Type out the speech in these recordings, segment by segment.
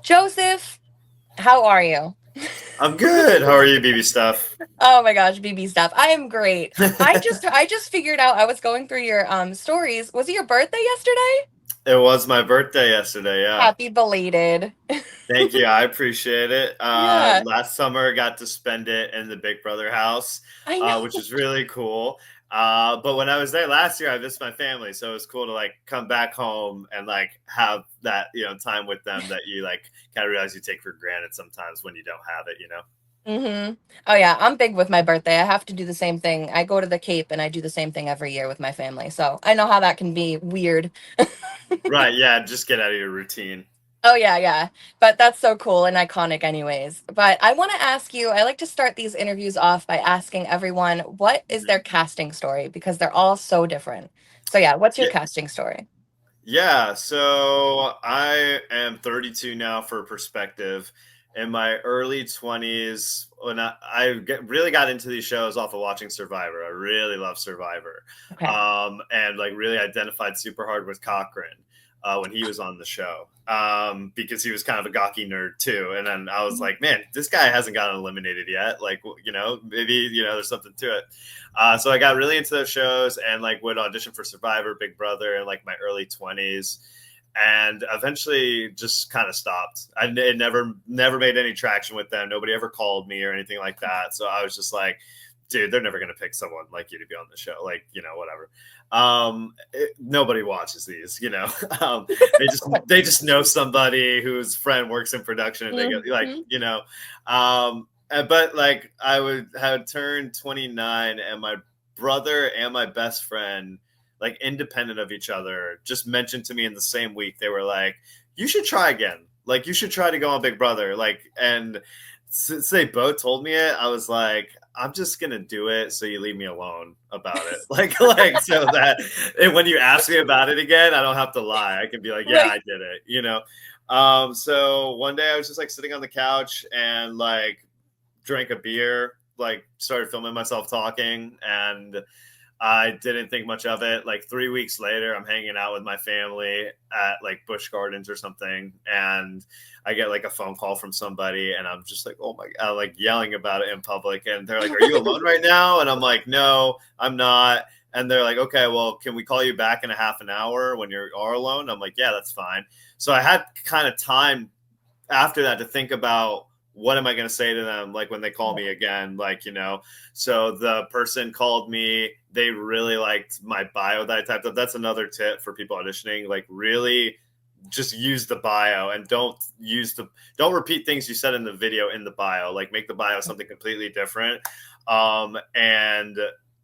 Joseph, how are you? I'm good. How are you, BB Stuff? Oh my gosh, BB stuff. I am great. I just figured out I was going through your stories. Was it your birthday yesterday? It was my birthday yesterday. Yeah. Happy belated. Thank you. I appreciate it. Yeah, Last summer, I got to spend it in the Big Brother house, I which know. is really cool. But when I was there last year, I visited my family, so it was cool to like come back home and like have that time with them that you like kind of realize you take for granted sometimes when you don't have it. Oh yeah, I'm big with my birthday. I have to do the same thing. I go to the Cape and I do the same thing every year with my family. So I know how that can be weird. Right? Yeah. Just get out of your routine. Oh yeah, yeah. But that's so cool and iconic anyways. But I want to ask you, I like to start these interviews off by asking everyone what is their casting story because they're all so different. So yeah, what's your Yeah. casting story? Yeah, so I am 32 now for perspective. In my early 20s, when really got into these shows off of watching Survivor. I really love Survivor. Okay. And like really identified super hard with Cochran when he was on the show because he was kind of a gawky nerd too. And then I was Mhm. like, man, this guy hasn't gotten eliminated yet. Like, maybe, there's something to it. So I got really into those shows and like would audition for Survivor, Big Brother in like my early 20s, and eventually just kind of stopped. It never made any traction with them. Nobody ever called me or anything like that. So I was just like, dude, they're never gonna pick someone like you to be on the show. Like, whatever. Nobody watches these. um, they just know somebody whose friend works in production, and they go like, Mhm. but like had turned 29, and my brother and my best friend, like independent of each other, just mentioned to me in the same week. They were like, "You should try again. Like, you should try to go on Big Brother." Like, and since they both told me it, I was like, "I'm just gonna do it, so you leave me alone about it." Like so that and when you ask me about it again, I don't have to lie. I can be like, "Yeah, Right. I did it." So one day I was just like sitting on the couch and like drank a beer, like started filming myself talking, and I didn't think much of it. Like 3 weeks later, I'm hanging out with my family at like Busch Gardens or something, and I get like a phone call from somebody, and I'm just like, oh my god, like yelling about it in public. And they're like, "Are you alone right now?" And I'm like, "No, I'm not." And they're like, "Okay, well, can we call you back in a half an hour when you are alone?" I'm like, "Yeah, that's fine." So I had kind of time after that to think about what am I going to say to them, like when they call me again, like, so the person called me, they really liked my bio that I typed up. That's another tip for people auditioning, like really just use the bio and don't repeat things you said in the video in the bio, like make the bio something completely different. And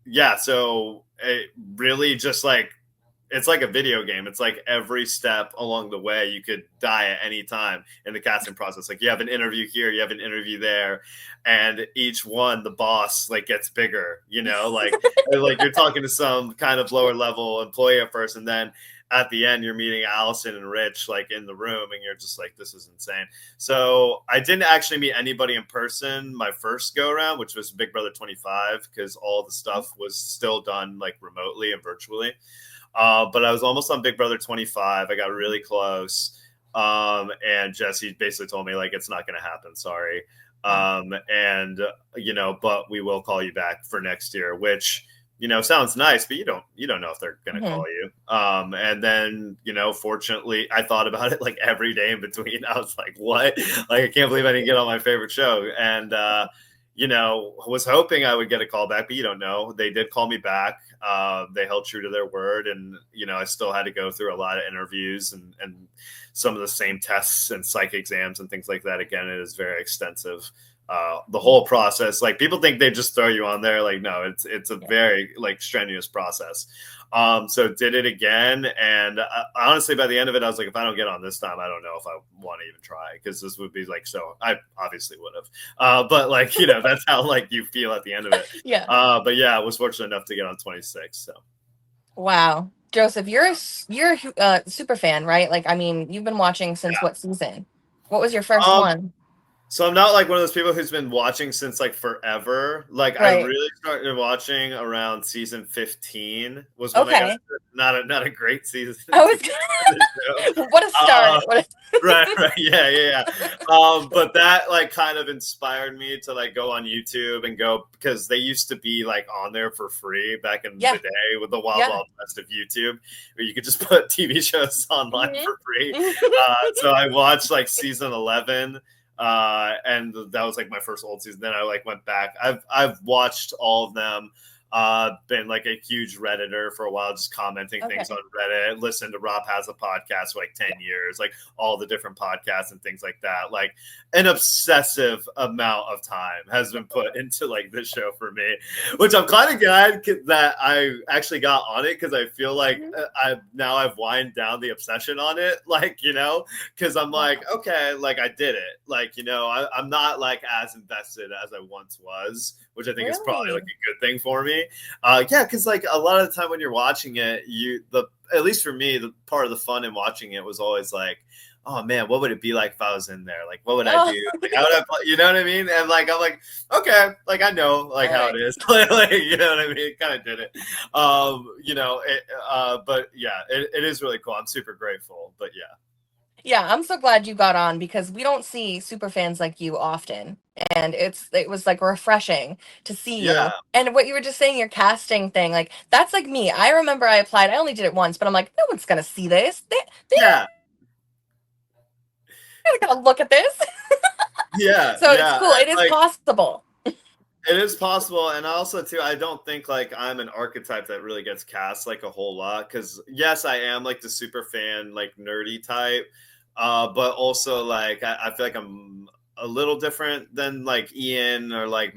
yeah, so it really just like it's like a video game. It's like every step along the way you could die at any time in the casting process. Like you have an interview here, you have an interview there, and each one the boss like gets bigger. Like you're talking to some kind of lower level employee at first, and then at the end you're meeting Allison and Rich like in the room, and you're just like, this is insane. So I didn't actually meet anybody in person my first go around, which was Big Brother 25, because all the stuff was still done like remotely and virtually. But I was almost on Big Brother 25. I got really close. And Jesse basically told me, like, it's not going to happen. Sorry. Oh, And, but we will call you back for next year, which, sounds nice, but you don't know if they're going to call mhm. you. And then, fortunately, I thought about it like every day in between. I was like, what? Like, I can't believe I didn't get on my favorite show. And, was hoping I would get a call back, but you don't know. They did call me back. They held true to their word, and I still had to go through a lot of interviews and some of the same tests and psych exams and things like that. Again, it is very extensive. The whole process, like people think they just throw you on there. Like no, it's a Yeah. very like strenuous process. So did it again, and honestly, by the end of it, I was like, if I don't get on this time, I don't know if I want to even try, because this would be like so. I obviously would have, but like that's how like you feel at the end of it. Yeah. But yeah, I was fortunate enough to get on 26. So Wow. Joseph, you're a super fan, right? Like, I mean, you've been watching since what season? What was your first yeah. one? So I'm not like one of those people who's been watching since like forever. Like I Right. really started watching around season 15 was when I got Okay. to, not a great season I to was get into the show. what a start. What Right, right, yeah, yeah, yeah. But that like kind of inspired me to like go on YouTube and go because they used to be like on there for free back in the yeah. day with the wild Yeah. wild west of YouTube, where you could just put TV shows online Mhm. for free. So I watched like season 11 and that was like my first old season. Then I like went back. I've watched all of them. Been like a huge Redditor for a while, just commenting things on Okay. Reddit. Listened to Rob Has a Podcast for like 10 Yeah. years, like all the different podcasts and things like that. Like an obsessive amount of time has been put into like this show for me, which I'm kind of glad that I actually got on it because I feel like Mhm. I've wind down the obsession on it, like because I'm Wow. like, okay, like I did it. Like, I'm not like as invested as I once was, which I think is probably like Really? a good thing for me. Yeah, because like a lot of the time when you're watching it, at least for me, the part of the fun in watching it was always like, oh man, what would it be like if I was in there? Like, what would I Oh, do? Like, how would I play? You know what I mean? And like, I'm like, okay, like I know like all how right. it is. Like, you know what I mean? Kind of did it. But yeah, it is really cool. I'm super grateful. But yeah. Yeah, I'm so glad you got on because we don't see super fans like you often. And it was like refreshing to see Yeah, you. And what you were just saying, your casting thing, like that's like me. I remember I applied. I only did it once, but I'm like, no one's gonna see this. They're yeah, not gonna look at this. yeah, So it's yeah. cool. It And is like possible. it is possible, and also too, I don't think like I'm an archetype that really gets cast like a whole lot. Because yes, I am like the super fan, like nerdy type, but also like I feel like I'm a little different than like Ian or like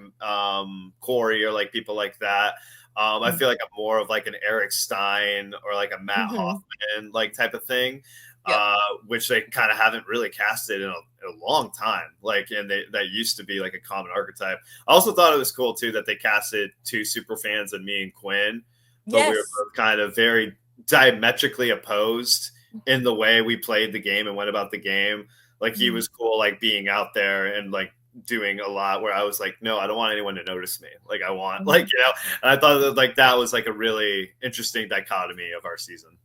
Corey or like people like that. I feel like I'm more of like an Eric Stein or like a Matt Mm-hmm. Hoffman like type of thing, Yep. which they kind of haven't really casted in a long time. Like, and that used to be like a common archetype. I also thought it was cool too that they casted two super fans and me and Quinn, but we were Yes. both kind of very diametrically opposed in the way we played the game and went about the game. Like he Mhm. was cool, like being out there and like doing a lot where I was like, no, I don't want anyone to notice me. Like I want like, Mhm. and I thought that like that was like a really interesting dichotomy of our season.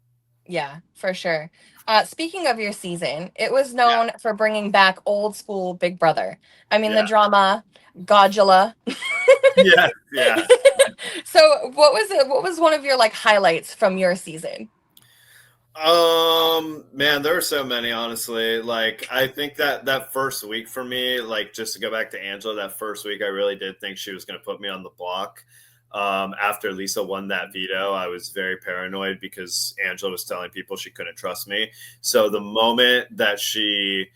Yeah, for sure. Speaking of your season, it was Yeah. known for bringing back old school Big Brother. I mean, the Yeah. drama, Godula. Yeah. Yeah. So, what was it? What was one of your like highlights from your season? Man, there were so many, honestly. Like, I think that first week for me, like, just to go back to Angela, that first week, I really did think she was going to put me on the block. After Lisa won that veto, I was very paranoid because Angela was telling people she couldn't trust me. So the moment that she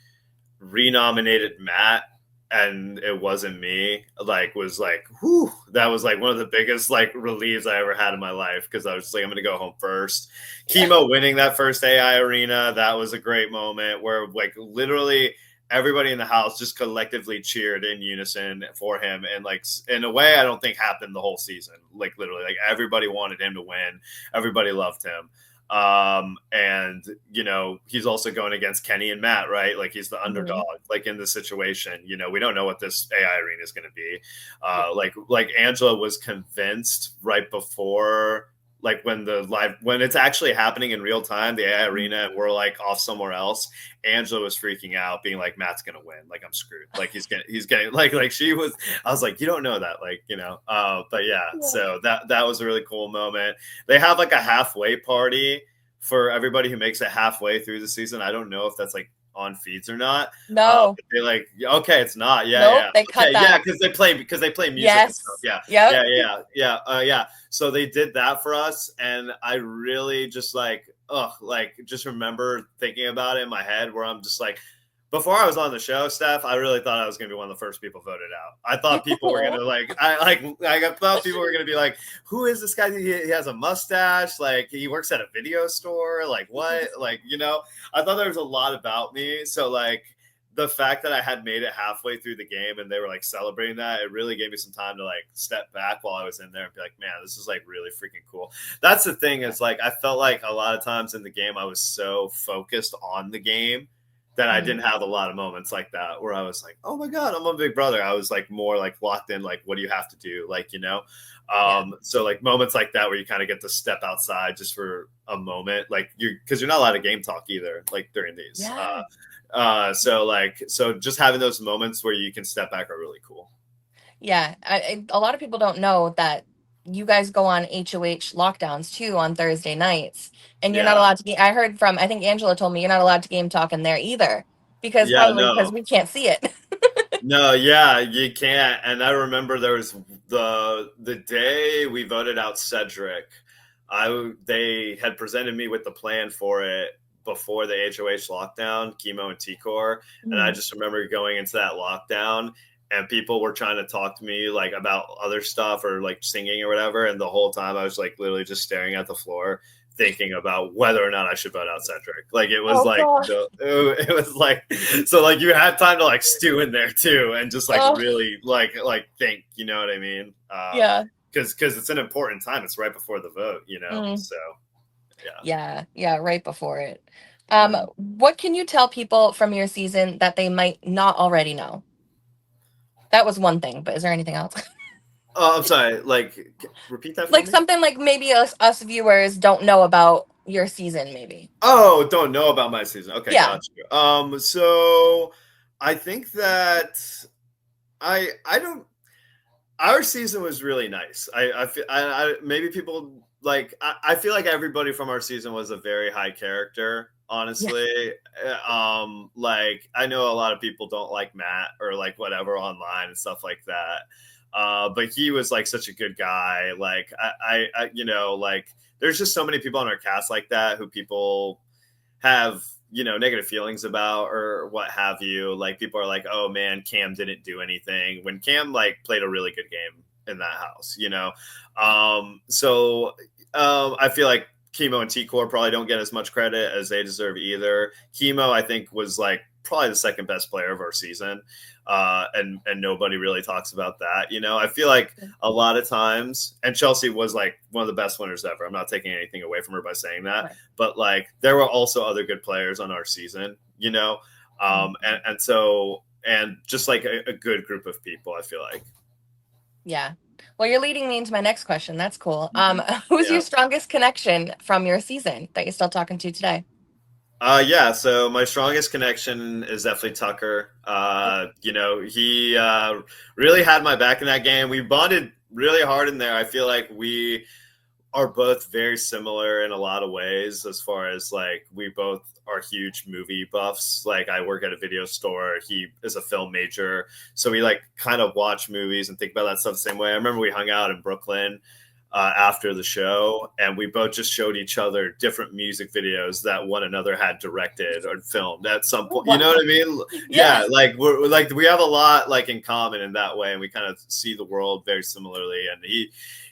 renominated Matt and it wasn't me, like was like, whew, that was like one of the biggest like reliefs I ever had in my life because I was just like, I'm gonna go home first. Yeah. Chemo winning that first AI arena, that was a great moment where like literally everybody in the house just collectively cheered in unison for him and like in a way I don't think happened the whole season. Like literally, like everybody wanted him to win, everybody loved him. And he's also going against Kenny and Matt, right? Like he's the Mhm. underdog, like in this situation. We don't know what this AI arena is going to be. Yeah. Like Angela was convinced right before, like when it's actually happening in real time, the AI Mhm. arena, and we're like off somewhere else. Angela was freaking out, being like, Matt's gonna win, like I'm screwed, like he's getting like she was. I was like, you don't know that, like but yeah, Yeah. so that was a really cool moment. They have like a halfway party for everybody who makes it halfway through the season. I don't know if that's like on feeds or not. No. But they like, okay, it's not. Yeah, Nope. yeah. They cut Okay, yeah, that. because they play music and stuff. Yes. Yeah, Yep. yeah, yeah, yeah, yeah. So they did that for us, and I really just like just remember thinking about it in my head, where I'm just like, before I was on the show, Steph, I really thought I was going to be one of the first people voted out. I thought people were going to I thought people were going to be like, who is this guy? He has a mustache. Like he works at a video store. Like what? Like, I thought there was a lot about me. So like the fact that I had made it halfway through the game and they were like celebrating that, it really gave me some time to like step back while I was in there and be like, man, this is like really freaking cool. That's the thing is like, I felt like a lot of times in the game, I was so focused on the game that I Mhm. didn't have a lot of moments like that where I was like, oh my God, I'm a big brother. I was like more like locked in, like, what do you have to do? Like, Yeah. so like moments like that where you kind of get to step outside just for a moment, like because you're not allowed to game talk either, like during these. Yeah. So just having those moments where you can step back are really cool. Yeah. A lot of people don't know that you guys go on HOH lockdowns too on Thursday nights, and you're not Yeah. allowed to game. I heard from, I think Angela told me you're not allowed to game talk in there either, because Yeah, probably because no. we can't see it. No, yeah, you can't. And I remember there was the day we voted out Cedric, they had presented me with the plan for it before the HOH lockdown, chemo and T-Core, and I Mhm. just remember going into that lockdown and people were trying to talk to me like about other stuff or like singing or whatever, and the whole time I was like literally just staring at the floor thinking about whether or not I should vote out Cedric. Like it was Oh like God. it was like so like you had time to like stew in there too and just like Oh really like think, you know what I mean? yeah. Because it's an important time. It's right before the vote, Mm. So yeah. Yeah. Yeah. Right before it. Mhm. What can you tell people from your season that they might not already know? That was one thing, but is there anything else? Oh, I'm sorry. Like, repeat that for Like me. something like maybe us viewers don't know about your season, maybe. Oh, don't know about my season. Okay, Yeah. got you. So I think that I don't. Our season was really nice. I feel maybe people like I feel like everybody from our season was a very high character. Yeah. Honestly, like I know a lot of people don't like Matt or like whatever online and stuff like that. But he was like such a good guy. Like like there's just so many people on our cast like that who people have negative feelings about or what have you. Like people are like, oh man, Cam didn't do anything when Cam like played a really good game in that house. So I feel like Chemo and T Core probably don't get as much credit as they deserve either. Chemo I think was like probably the second best player of our season, and nobody really talks about that. I feel like a lot of times, and Chelsea was like one of the best winners ever. I'm not taking anything away from her by saying that, Right. but like there were also other good players on our season, Mhm. and just like a good group of people. I feel like. Yeah. Well, you're leading me into my next question. That's cool. Who's your Yeah. strongest connection from your season that you're still talking to today? Yeah, so my strongest connection is definitely Tucker. He really had my back in that game. We bonded really hard in there. I feel like we are both very similar in a lot of ways as far as like we both are huge movie buffs. Like I work at a video store, he is a film major, so we like kind of watch movies and think about that stuff the same way. I remember we hung out in Brooklyn after the show, and we both just showed each other different music videos that one another had directed or filmed at some Oh, point. You know wow. what I mean? Yeah. Yeah, like we're like we have a lot like in common in that way, and we kind of see the world very similarly. And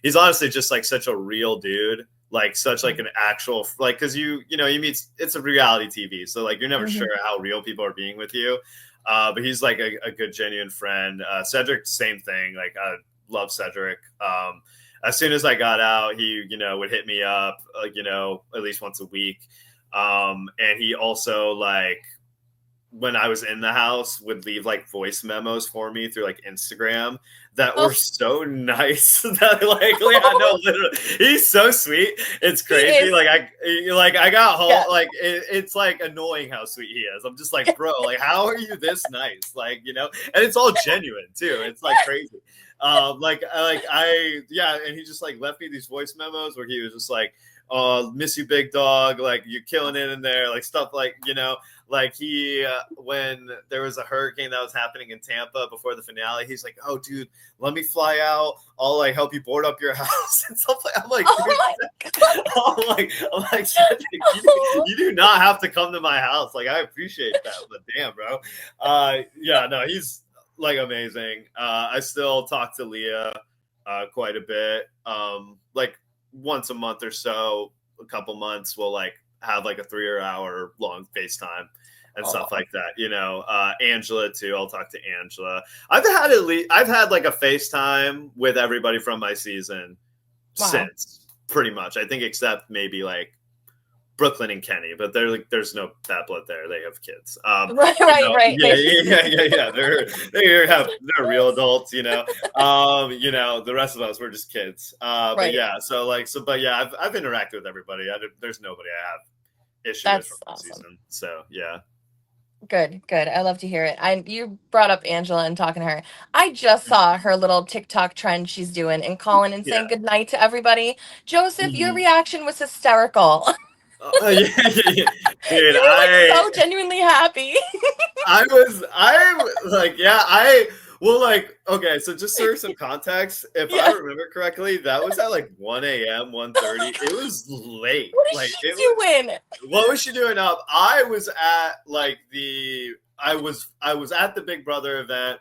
he's honestly just like such a real dude, like such like an actual like because you meet, it's a reality TV, so like you're never Hmm. sure how real people are being with you. But he's like a good genuine friend. Cedric, same thing. Like I love Cedric. As soon as I got out, he would hit me up, at least once a week. And he also like when I was in the house would leave like voice memos for me through like Instagram that Oh, were so nice that like yeah, no, literally he's so sweet. It's he crazy. is. I got Yeah. whole like it's like annoying how sweet he is. I'm just like, bro, like how are you this nice? And it's all genuine too. It's like crazy. Yeah, and he just like left me these voice memos where he was just like, miss you, big dog, like you're killing it in there, like stuff like he when there was a hurricane that was happening in Tampa before the finale, he's like, oh dude, let me fly out, I'll like help you board up your house and stuff. Like I'm like, dude, Oh my God. I'm like Cedric, you do not have to come to my house, like I appreciate that, but damn bro. Yeah, no, he's like amazing. I still talk to Leah quite a bit, like once a month or so, a couple months we'll like have like a 3 hour long FaceTime and stuff Oh, like that. Angela too. I'll talk to Angela. I've had like a FaceTime with everybody from my season wow. since, pretty much. I think except maybe like Brooklyn and Kenny, but they're like, there's no bad blood there. They have kids. Right, right, right. Yeah, yeah. They're real adults. The rest of us we're just kids. But Right. yeah, but yeah, I've interacted with everybody. There's nobody I have issue with from That's the awesome. season. So yeah. Good, good. I love to hear it. You brought up Angela and talking to her. I just saw her little TikTok trend she's doing and calling and saying Yeah. goodnight to everybody. Joseph, your Mhm. reaction was hysterical. Yeah, yeah. Dude, You were like so genuinely happy. I'm like, well, like, okay, so just for some context, if I Yeah. remember correctly, that was at like 1 a.m., 1:30. It was late. What is Like, she it was, doing? what was she doing up? I was at the Big Brother event,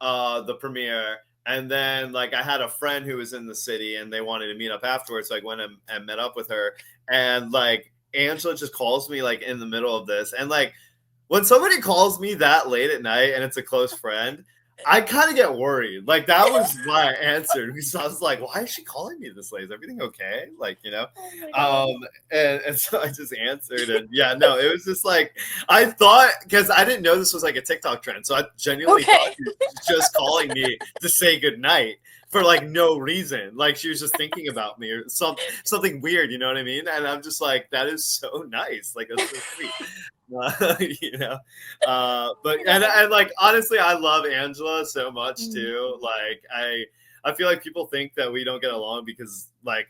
the premiere, and then like I had a friend who was in the city and they wanted to meet up afterwards. So I went and met up with her, and like Angela just calls me like in the middle of this, and like when somebody calls me that late at night and it's a close friend, I kind of get worried. Like that was why I answered because I was like, why is she calling me this late? Is everything okay? Oh my god. Um, and so I just answered, and yeah, no, it was just like I thought because I didn't know this was like a TikTok trend, so I genuinely thought Okay. she was just calling me to say goodnight for like no reason. Like she was just thinking about me or something weird, you know what I mean? And I'm just like, that is so nice. Like that's so sweet. You know, Oh but my and god. like honestly, I love Angela so much Mm. too. Like I feel like people think that we don't get along because like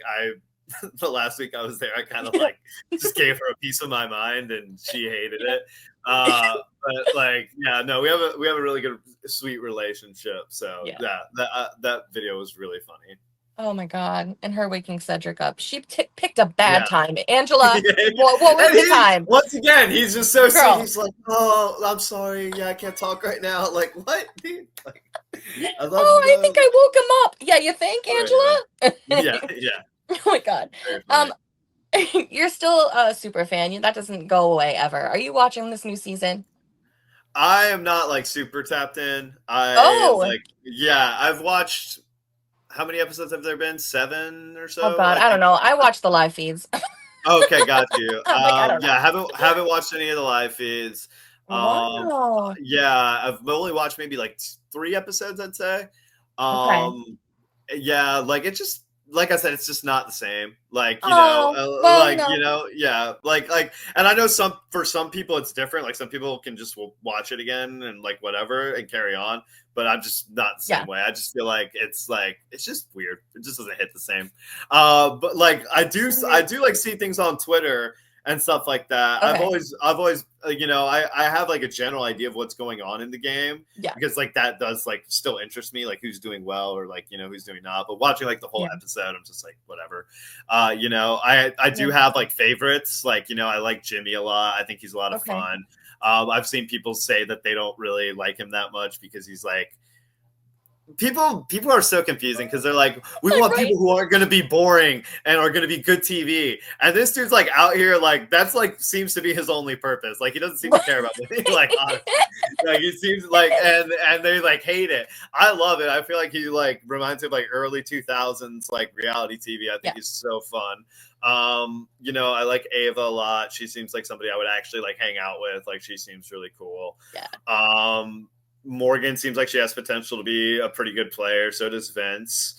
the last week I was there, I kind of Yeah. like just gave her a piece of my mind and she hated it. But like, yeah, no, we have a really good, sweet relationship. So Yeah. yeah, that video was really funny. Oh my god. And her waking Cedric up. She picked a bad Yeah. time. Angela, what was And the he time? once again, he's just so sweet. Girl. He's like, "Oh, I'm sorry. Yeah, I can't talk right now." Like, what, dude? Like, I love Oh, you I think though. I woke him up. Yeah, you think, All right, man. Yeah, Angela? yeah, Oh my god. very funny. Um, you're still a super fan. That doesn't go away ever. Are you watching this new season? I am not like super tapped in. Oh, I've watched. How many episodes have there been? 7 or oh so, god, I I don't think. know. I watch the live feeds. Okay, got you. I'm like, I don't know. Yeah, haven't watched any of the live feeds. Wow. Yeah, I've only watched maybe like 3 episodes, I'd say. Okay. Um, yeah, like it just like I said, it's just not the same. Oh, well, Yeah, and I know for some people it's different. Like some people can just watch it again and like whatever and carry on. But I'm just not the yeah. same way. I just feel like it's just weird. It just doesn't hit the same. But like I do like see things on Twitter and stuff like that. Okay. I've always I have like a general idea of what's going on in the game Yeah. because like that does like still interest me, like who's doing well or like who's doing not. But watching like the whole Yeah. episode, I'm just like whatever. I do Yeah. have like favorites. Like I like Jimmy a lot. I think he's a lot of Okay. fun. I've seen people say that they don't really like him that much because he's like people are so confusing because they're like, we want Right? people who aren't going to be boring and are going to be good TV, and this dude's like out here like that's like seems to be his only purpose. Like he doesn't seem to care about me. Like honestly, like he seems like and they like hate it. I love it. I feel like he like reminds me of like early 2000s like reality TV. I think Yeah. he's so fun. I like Ava a lot. She seems like somebody I would actually like hang out with. Like she seems really cool. Yeah. Morgan seems like she has potential to be a pretty good player. So does Vince.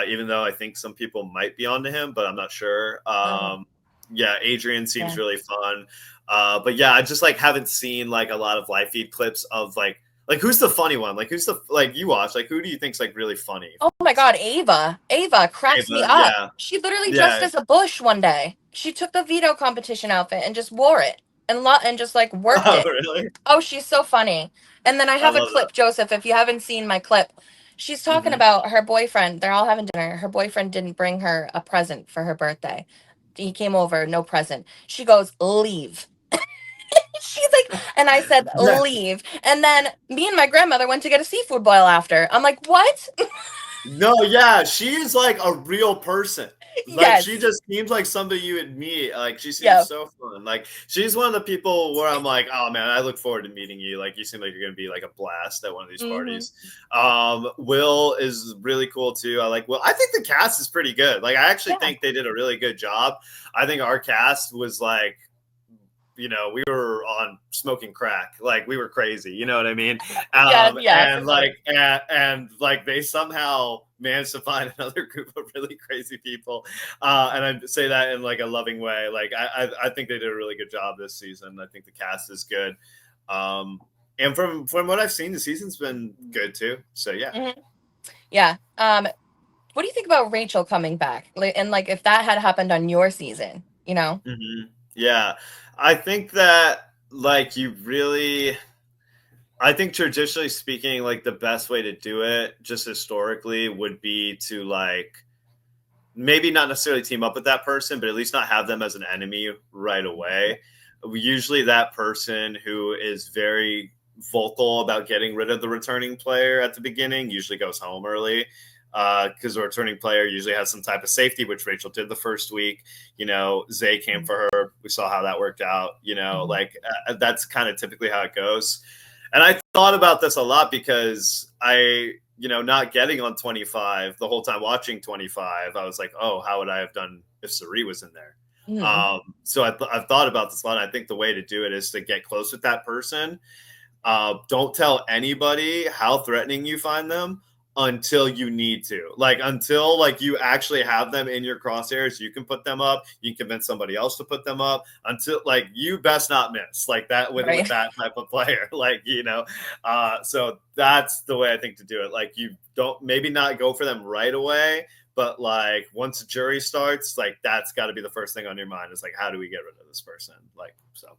Even though I think some people might be onto him, but I'm not sure. Oh, Yeah, Adrian seems yeah. really fun. But yeah, I just like haven't seen like a lot of live feed clips of like who's the funny one? Like who's the like you watch? Like who do you think's like really funny? Oh my god, Ava. Ava cracks me Ava, up. yeah, She literally dressed yeah. as a bush one day. She took the veto competition outfit and just wore it and just like worked Oh, it. really? Oh, she's so funny. And then I I have a love that. clip, Joseph, if you haven't seen my clip. She's talking Hmm. about her boyfriend. They're all having dinner. Her boyfriend didn't bring her a present for her birthday. He came over, no present. She goes, "Leave." She's like, and I said, Yeah. "Leave." And then me and my grandmother went to get a seafood boil after. I'm like, "What?" No, yeah, she is like a real person. Like she Yes. just seems like somebody you would meet. Like she seems Yeah. so fun. Like she's one of the people where I'm like, oh man, I look forward to meeting you. Like you seem like you're gonna be like a blast at one of these Hmm. parties. Will is really cool too. I like Will. I think the cast is pretty good. Like I actually Yeah. think they did a really good job. I think our cast was like, we were on smoking crack, like we were crazy, you know what I mean? Yes. Yeah. For And sure. like they somehow managed to find another group of really crazy people, and I say that in like a loving way. Like I think they did a really good job this season. I think the cast is good, um, and from what I've seen, the season's been good too. So yeah. Hmm. Yeah. What do you think about Rachel coming back? Like, and like if that had happened on your season, you know? Yeah, I think that like you really I think traditionally speaking, like the best way to do it, just historically, would be to like maybe not necessarily team up with that person, but at least not have them as an enemy right away. Usually, that person who is very vocal about getting rid of the returning player at the beginning usually goes home early because the returning player usually has some type of safety, which Rachel did the first week. Zay came for her. We saw how that worked out. Hmm. That's kind of typically how it goes. And I thought about this a lot because not getting on 25 the whole time watching 25, I was like, oh, how would I have done if Sari was in there? Hmm. So I've thought about this a lot. I think the way to do it is to get close with that person. Don't tell anybody how threatening you find them until you need to. Like until like you actually have them in your crosshairs, you can put them up. You can convince somebody else to put them up. Until like you best not miss like that with Right. that type of player. So that's the way I think to do it. Like you don't maybe not go for them right away, but like once the jury starts, like that's got to be the first thing on your mind is like how do we get rid of this person? Like so.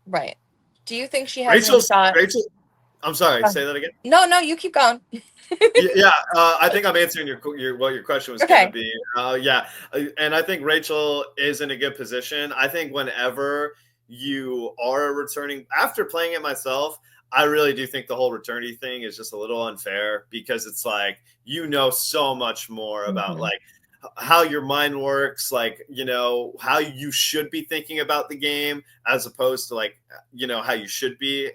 Right. Do you think she has any Rachel's shot? Rachel. I'm sorry. Say that again. No, no, you keep going. Yeah, I think I'm answering your what your question was going to Okay. be. Yeah, and I think Rachel is in a good position. I think whenever you are a returning, after playing it myself, I really do think the whole returning thing is just a little unfair because it's like so much more about Hmm. like how your mind works, like how you should be thinking about the game as opposed to like how you should be.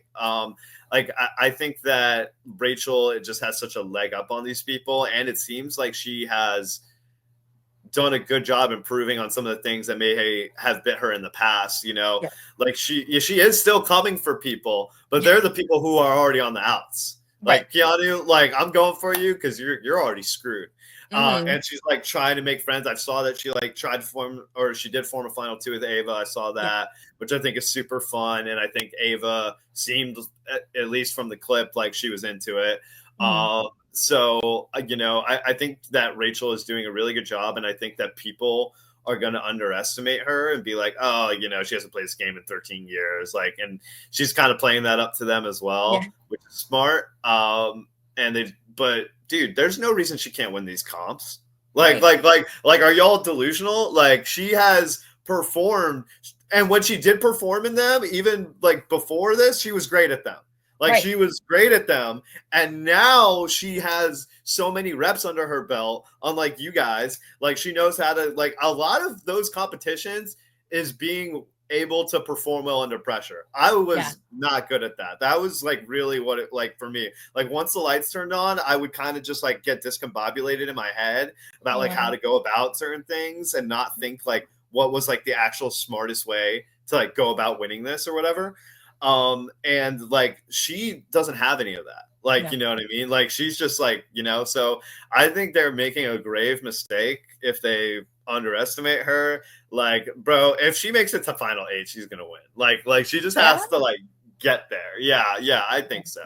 I think that Rachel it just has such a leg up on these people, and it seems like she has done a good job improving on some of the things that may have bit her in the past. Yeah. Like she is still coming for people, but they're the people who are already on the outs. Right. Like Keanu, like I'm going for you because you're already screwed. Hmm. And she's like trying to make friends. I saw that she like tried to form, or she did form a final two with Ava. I saw Yeah. that, which I think is super fun. And I think Ava seemed, at least from the clip, like she was into it. Hmm. I think that Rachel is doing a really good job, and I think that people are going to underestimate her and be like, oh, she hasn't played this game in 13 years, like, and she's kind of playing that up to them as Yeah. well, which is smart. But dude, there's no reason she can't win these comps. Like, Right. like, like, like, are y'all delusional? Like, she has performed, and when she did perform in them, even like before this, she was great at them. Like, Right. she was great at them, and now she has so many reps under her belt. Unlike you guys, like she knows how to like a lot of those competitions is being able to perform well under pressure. I Yeah. was not good at that. That was like really what it like for me. Like once the lights turned on, I would kind of just like get discombobulated in my head about like how Yeah. to go about certain things and not think like what was like the actual smartest way to like go about winning this or whatever. And like she doesn't have any of that. Like, Yeah. you know what I mean? Like she's just like, so I think they're making a grave mistake if they underestimate her. Like, bro, if she makes it to final eight, she's gonna win. Like she just Yeah. has to like get there. Yeah, I think so.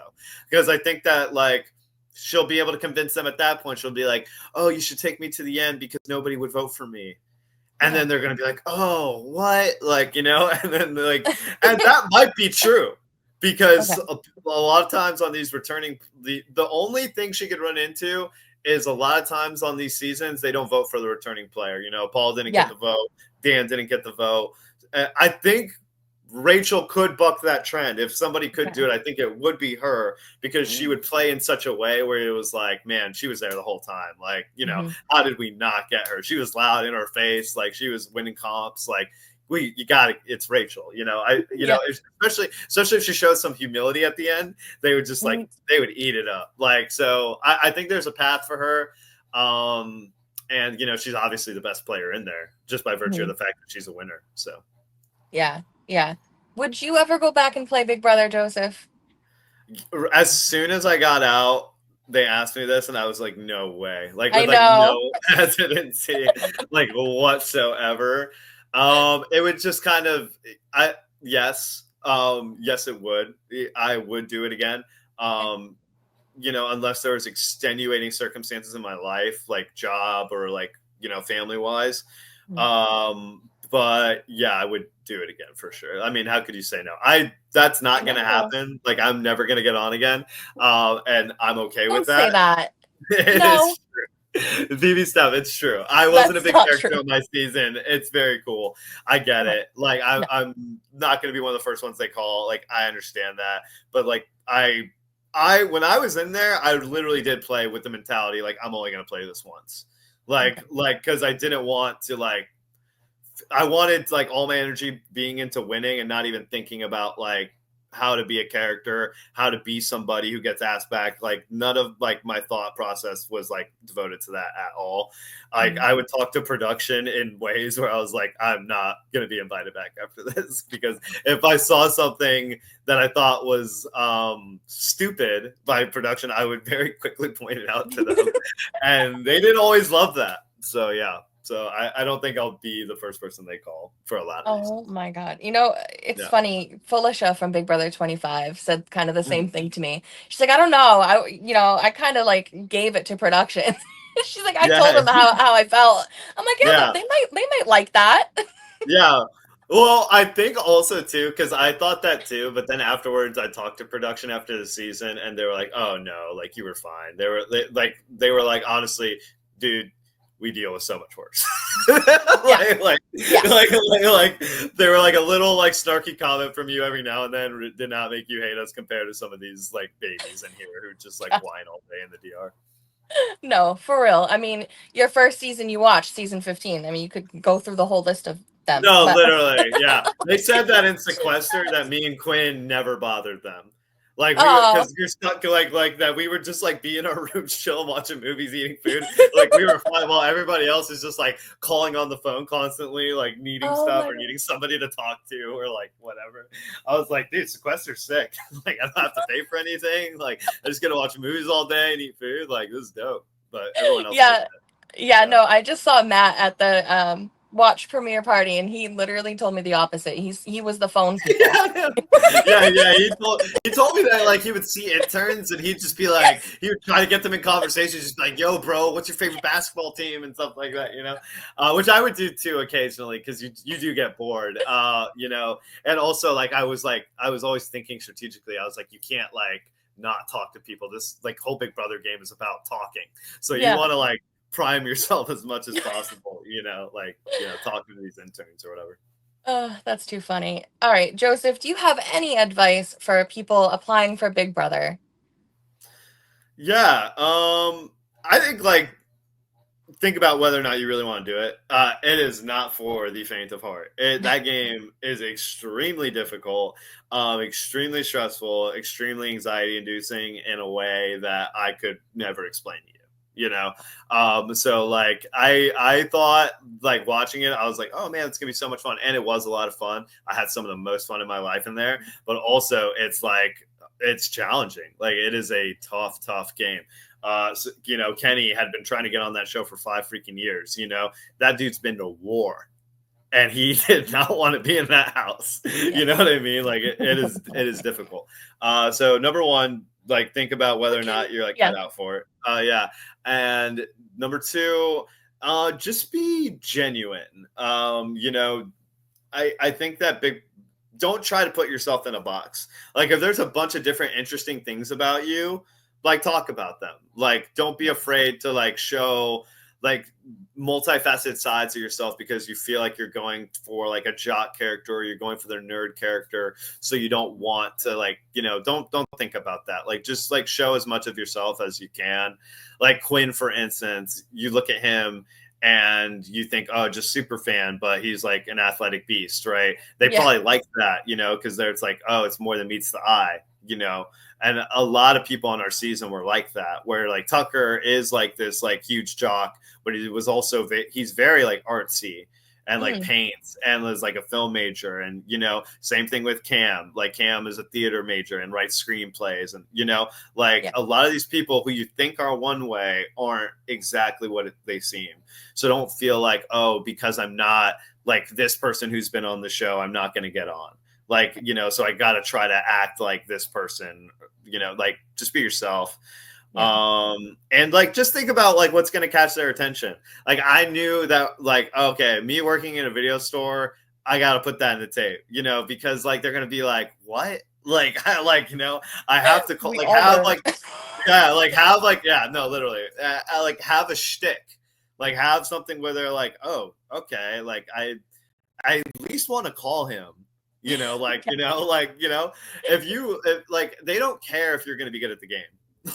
Because I think that like she'll be able to convince them at that point. She'll be like, oh, you should take me to the end because nobody would vote for me. And Yeah. then they're gonna be like, oh, what? Like, and then like, and that might be true because Okay. a lot of times on these returning, the only thing she could run into is a lot of times on these seasons they don't vote for the returning player. Paul didn't get Yeah. the vote, Dan didn't get the vote. I think Rachel could buck that trend. If somebody could Okay. do it, I think it would be her, because she Mm-hmm. would play in such a way where it was like, man, she was there the whole time. Like, how did we not get her? She was loud in our face. Like, she was winning comps. Like, you got it. It's Rachel. Yeah. Especially if she shows some humility at the end, they would just like, Mhm. they would eat it up. Like, so I think there's a path for her. And she's obviously the best player in there just by virtue of Mhm. the fact that she's a winner. So Yeah. Yeah. Would you ever go back and play Big Brother, Joseph? as soon as I got out, they asked me this, and I was like, "No way!" Like, I with like no know. hesitancy, like whatsoever. It would just kind of, I yes, yes, it would. I would do it again. Um, unless there was extenuating circumstances in my life, like job or like family wise. Mhm. But yeah, I would do it again for sure. I mean, how could you say no? That's I not gonna know. happen. Like, I'm never gonna get on again. And I'm okay with Don't say that. that. It No, is true. BB stuff, it's true. I wasn't a that's big not character true. on my season. It's very cool. I get No, it. Like, no. I'm not gonna be one of the first ones they call. Like, I understand that. But like, I when I was in there, I literally did play with the mentality like, I'm only gonna play this once. Okay. Because I didn't want to like, I wanted like all my energy being into winning and not even thinking about like how to be a character, how to be somebody who gets asked back. Like, none of like my thought process was like devoted to that at all. Like, Mhm. I would talk to production in ways where I was like, I'm not going to be invited back after this, because if I saw something that I thought was stupid by production, I would very quickly point it out to them, and they didn't always love that. So yeah. So I don't think I'll be the first person they call for a lot of Oh reasons. my God. You know, it's Yeah. funny. Felicia from Big Brother 25 said kind of the Mhm. same thing to me. She's like, I don't know. I kind of like gave it to production. She's like, I told Yeah. them how I felt. I'm like, yeah, Yeah. they might like that. Yeah. Well, I think also too, because I thought that too, but then afterwards I talked to production after the season, and they were like, "Oh no, like you were fine." They were like, honestly, dude, we deal with so much worse. Yeah. like, like, Yeah. like, they were like, a little like snarky comment from you every now and then did not make you hate us compared to some of these like babies in here who just like whine all day in the DR. No, for real. I mean, your first season you watched, season 15. I mean, you could go through the whole list of them. No, But literally, yeah. They said that in Sequester that me and Quinn never bothered them. Like, we were, oh, because you're stuck like that. We would just like be in our rooms, chill, watching movies, eating food. Like, we were fine, while everybody else is just like calling on the phone constantly, like needing oh stuff my or God. needing somebody to talk to or like whatever. I was like, dude, Sequester's sick. Like, I don't have to pay for anything. Like, I just get to watch movies all day and eat food. Like, this is dope. But everyone else hated Yeah. it. Yeah, So. no, I just saw Matt at the watch premiere party and he literally told me the opposite. He was the phone people. Yeah, yeah, yeah. He told me that like he would see interns and he'd just be like, Yes. he would try to get them in conversations, just be like, "Yo, bro, what's your favorite basketball team?" and stuff like that, which I would do too occasionally, because you do get bored, and also I was always thinking strategically. I was like, you can't like not talk to people. This like whole Big Brother game is about talking, so you Yeah. want to like prime yourself as much as possible, talking to these interns or whatever. Oh, that's too funny. All right, Joseph, do you have any advice for people applying for Big Brother? Yeah, I think like think about whether or not you really want to do it. It is not for the faint of heart. That game is extremely difficult, extremely stressful, extremely anxiety inducing in a way that I could never explain to you. So like I thought like watching it, I was like, oh man, it's gonna be so much fun, and it was a lot of fun. I had some of the most fun in my life in there, but also it's like it's challenging. Like, it is a tough game. Kenny had been trying to get on that show for 5 freaking years. That dude's been to war, and he did not want to be in that house. Yeah. You know what I mean? Like, it is difficult. So number one, like think about whether or Okay. not you're like Yeah. cut out for it. Yeah, and number two, just be genuine. I think that don't try to put yourself in a box. Like, if there's a bunch of different interesting things about you, like talk about them. Like, don't be Yes. afraid to like show like multifaceted sides of yourself because you feel like you're going for like a jock character or you're going for their nerd character, so you don't want to like, you know, don't think about that. Like just like show as much of yourself as you can. Like Quinn, for instance, you look at him and you think, oh, just super fan, but he's like an athletic beast, right? They Yeah. probably like that, you know, because it's like, oh, it's more than meets the eye, you know. And a lot of people on our season were like that, where like Tucker is like this like huge jock, but he was also he's very like artsy and like Mm. paints and was like a film major. And you know, same thing with Cam. Like Cam is a theater major and writes screenplays, and you know, like Yeah. a lot of these people who you think are one way aren't exactly what they seem. So don't feel like, oh, because I'm not like this person who's been on the show, I'm not going to get on. Like, you know, so I got to try to act like this person, you know, like just be yourself. Yeah. And like just think about like what's going to catch their attention. Like I knew that like, okay, me working in a video store, I got to put that in the tape, you know, because like they're going to be like, what? Like I like, you know, I have to call, We like all have do. like, yeah, like have like, yeah, no, literally, I like have a shtick, like have something where they're like, oh, okay, like I at least want to call him, you know, like, Yeah. you know, like, you know, if like, they don't care if you're going to be good at the game.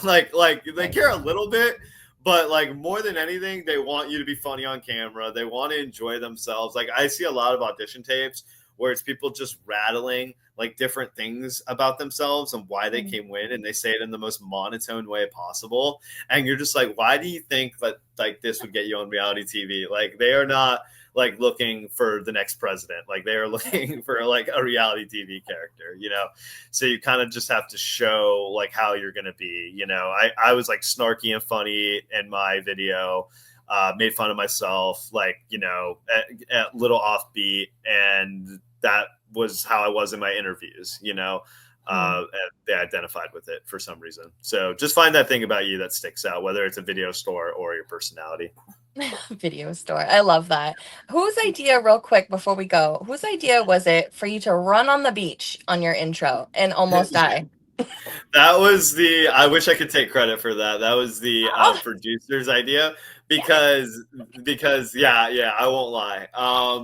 like they Right. care a little bit, but like more than anything, they want you to be funny on camera. They want to enjoy themselves. Like I see a lot of audition tapes where it's people just rattling like different things about themselves and why they Mm. came in, and they say it in the most monotone way possible. And you're just like, why do you think that like this would get you on reality TV? Like they are not like looking for the next president. Like they are looking for like a reality TV character, you know? So you kind of just have to show like how you're going to be, you know? I was like snarky and funny in my video, made fun of myself, like, you know, at little offbeat. And that was how I was in my interviews, you know? Mm. And they identified with it for some reason. So just find that thing about you that sticks out, whether it's a video store or your personality. Video store. I love that. Whose idea, real quick before we go, whose idea was it for you to run on the beach on your intro and almost die? That was the. I wish I could take credit for that. That was the Oh, producer's idea yes. because yeah, I won't lie.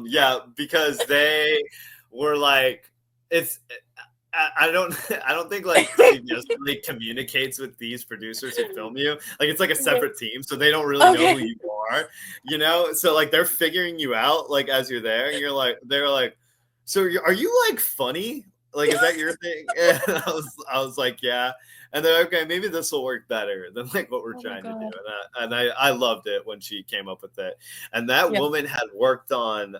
Yeah, because they were like, it's. I don't I don't think like CBS really communicates with these producers who film you. Like it's like a Okay. separate team, so they don't really know who Okay. you are, you know. So like they're figuring you out like as you're there, and you're like they're like, so are you like funny? Like is that your thing? And I was like yeah, and they're like, okay, maybe this will work better than like what we're Oh my trying to do. God. And I loved it when she came up with it. And that Yeah. woman had worked on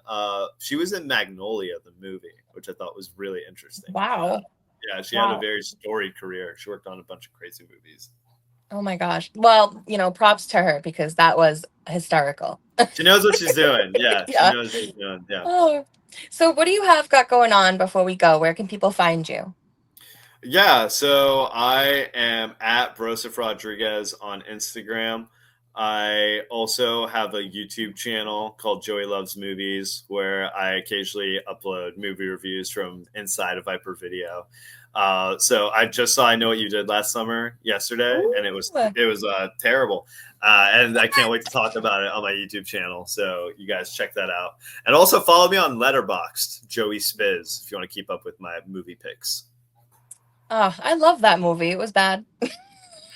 she was in Magnolia, the movie, which I thought was really interesting. Wow. Yeah, she had a Wow. very storied career. She worked on a bunch of crazy movies. Oh my gosh. Well, props to her because that was hysterical. She knows what she's doing. Yeah, she Yeah. knows what she's doing. Yeah. Oh. So what do you have got going on before we go? Where can people find you? Yeah, so I am at Broseph Rodriguez on Instagram. I also have a YouTube channel called Joey Loves Movies where I occasionally upload movie reviews from inside of Viper Video. So I just saw I Know What You Did Last Summer yesterday, and Ooh. it was terrible, and I can't wait to talk about it on my YouTube channel. So you guys check that out, and also follow me on Letterboxd, Joey Spiz, if you want to keep up with my movie picks. Oh, I love that movie. It was bad.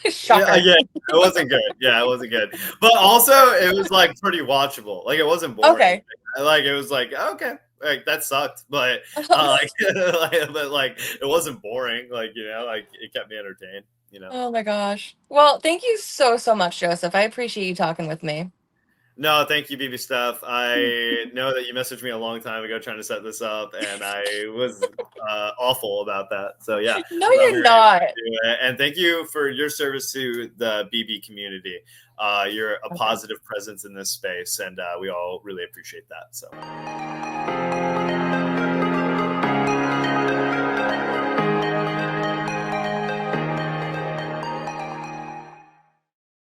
Yeah, Shocker. yeah, it wasn't good. Yeah, it wasn't good. But also, it was like pretty watchable. Like it wasn't boring. Okay. Like it was like okay, like that sucked, but like, but like it wasn't boring. Like you know, like it kept me entertained. You know. Oh my gosh. Well, thank you so, so much, Joseph. I appreciate you talking with me. No, thank you, BB Steph. I know that you messaged me a long time ago trying to set this up, and I was awful about that. So yeah, No, glad we you're were able not. to do it. And thank you for your service to the BB community. You're a Okay. positive presence in this space, and we all really appreciate that. So.